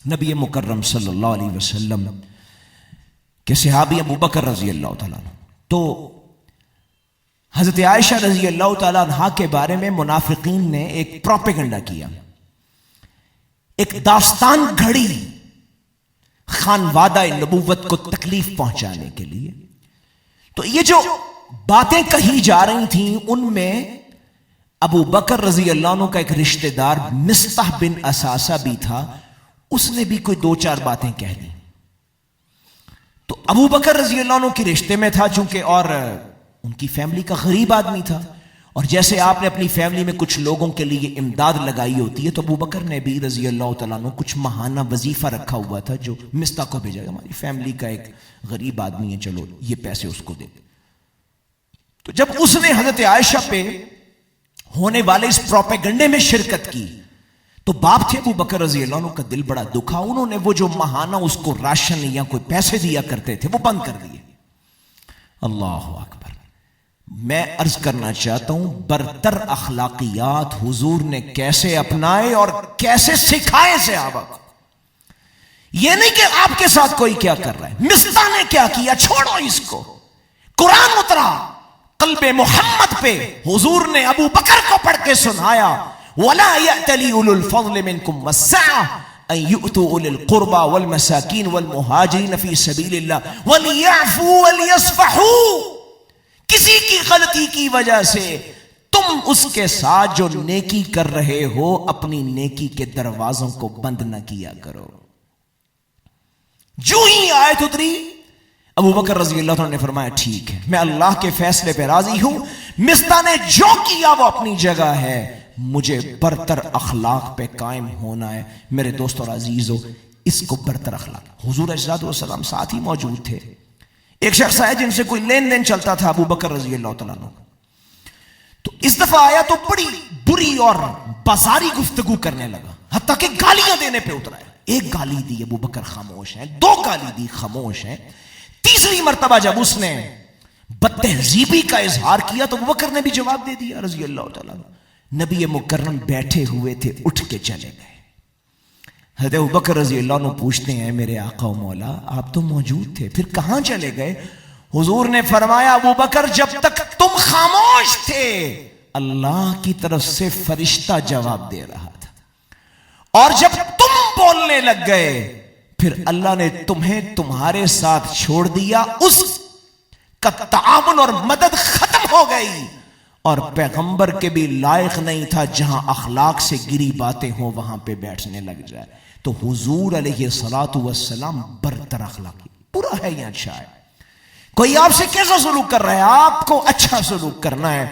نبی مکرم صلی اللہ علیہ وسلم کے صحابی ابو بکر رضی اللہ تعالیٰ عنہ، تو حضرت عائشہ رضی اللہ تعالیٰ عنہ کے بارے میں منافقین نے ایک پروپیگنڈا کیا، ایک داستان گھڑی خانوادہ نبوت کو تکلیف پہنچانے کے لیے۔ تو یہ جو باتیں کہی جا رہی تھیں ان میں ابو بکر رضی اللہ عنہ کا ایک رشتہ دار مصطح بن اساسہ بھی تھا، اس نے بھی کوئی دو چار باتیں کہہ لی۔ تو ابو بکر رضی اللہ عنہ کی رشتے میں تھا چونکہ، اور ان کی فیملی کا غریب آدمی تھا، اور جیسے آپ نے اپنی فیملی میں کچھ لوگوں کے لیے امداد لگائی ہوتی ہے، تو ابو بکر نے بھی رضی اللہ تعالیٰ عنہ کچھ ماہانہ وظیفہ رکھا ہوا تھا جو مصطح کو بھیجا، ہماری فیملی کا ایک غریب آدمی ہے، چلو یہ پیسے اس کو دے۔ تو جب اس نے حضرت عائشہ پہ ہونے والے اس پروپیگنڈے میں شرکت کی تو باپ تھے ابو بکر رضی اللہ عنہ کا دل بڑا دکھا، انہوں نے وہ جو ماہانہ اس کو راشن یا کوئی پیسے دیا کرتے تھے وہ بند کر دیے۔ اللہ اکبر۔ میں عرض کرنا چاہتا ہوں برتر اخلاقیات حضور نے کیسے اپنائے اور کیسے سکھائے صحابہ کو۔ یہ نہیں کہ آپ کے ساتھ کوئی کیا کر رہا ہے، مصطح نے کیا کیا چھوڑو اس کو، قرآن اترا قلب محمد پہ، حضور نے ابو بکر کو پڑھ کے سنایا، وَلَا يَأْتَلِي أُولُو الْفَضْلِ مِنْكُمْ وَالسَّعَةِ أَنْ يُؤْتُوا أُولِي الْقُرْبَى وَالْمَسَاكِينِ وَالْمُهَاجِرِينَ فِي سَبِيلِ اللَّهِ وَلْيَعْفُوا وَلْيَصْفَحُوا۔ کسی کی غلطی کی وجہ سے تم اس کے ساتھ جو نیکی کر رہے ہو اپنی نیکی کے دروازوں کو بند نہ کیا کرو۔ جو ہی آیت اتری ابو بکر رضی اللہ عنہ نے فرمایا ٹھیک ہے، میں اللہ کے فیصلے پہ راضی ہوں، مصطح نے جو کیا وہ اپنی جگہ ہے، مجھے برتر اخلاق پہ قائم ہونا ہے۔ میرے دوست اور عزیزو، اس کو برتر اخلاق، حضور علیہ الصلوۃ والسلام ساتھ ہی موجود تھے۔ ایک شخص آیا جن سے کوئی لین دین چلتا تھا ابو بکر رضی اللہ تعالیٰ عنہ، تو اس دفعہ آیا تو بڑی بری اور بازاری گفتگو کرنے لگا، حتیٰ کہ گالیاں دینے پہ اترا ہے۔ ایک گالی دی ابو بکر خاموش ہیں، دو گالی دی خاموش ہیں، تیسری مرتبہ جب اس نے بد تہذیبی کا اظہار کیا تو ابو بکر نے بھی جواب دے دیا رضی اللہ تعالیٰ عنہ۔ نبی مکرم بیٹھے ہوئے تھے، اٹھ کے چلے گئے۔ حضرت ابو بکر رضی اللہ عنہ پوچھتے ہیں میرے آقا و مولا آپ تو موجود تھے، پھر کہاں چلے گئے؟ حضور نے فرمایا ابو بکر جب تک تم خاموش تھے اللہ کی طرف سے فرشتہ جواب دے رہا تھا، اور جب تم بولنے لگ گئے پھر اللہ نے تمہیں تمہارے ساتھ چھوڑ دیا، اس کا تعاون اور مدد ختم ہو گئی، اور پیغمبر کے بھی لائق نہیں تھا جہاں اخلاق سے گری باتیں ہوں وہاں پہ بیٹھنے لگ جائے۔ تو حضور علیہ الصلوۃ والسلام برتر اخلاقی، برا ہے یا اچھا ہے، کوئی آپ سے کیسا سلوک کر رہا ہے، آپ کو اچھا سلوک کرنا ہے۔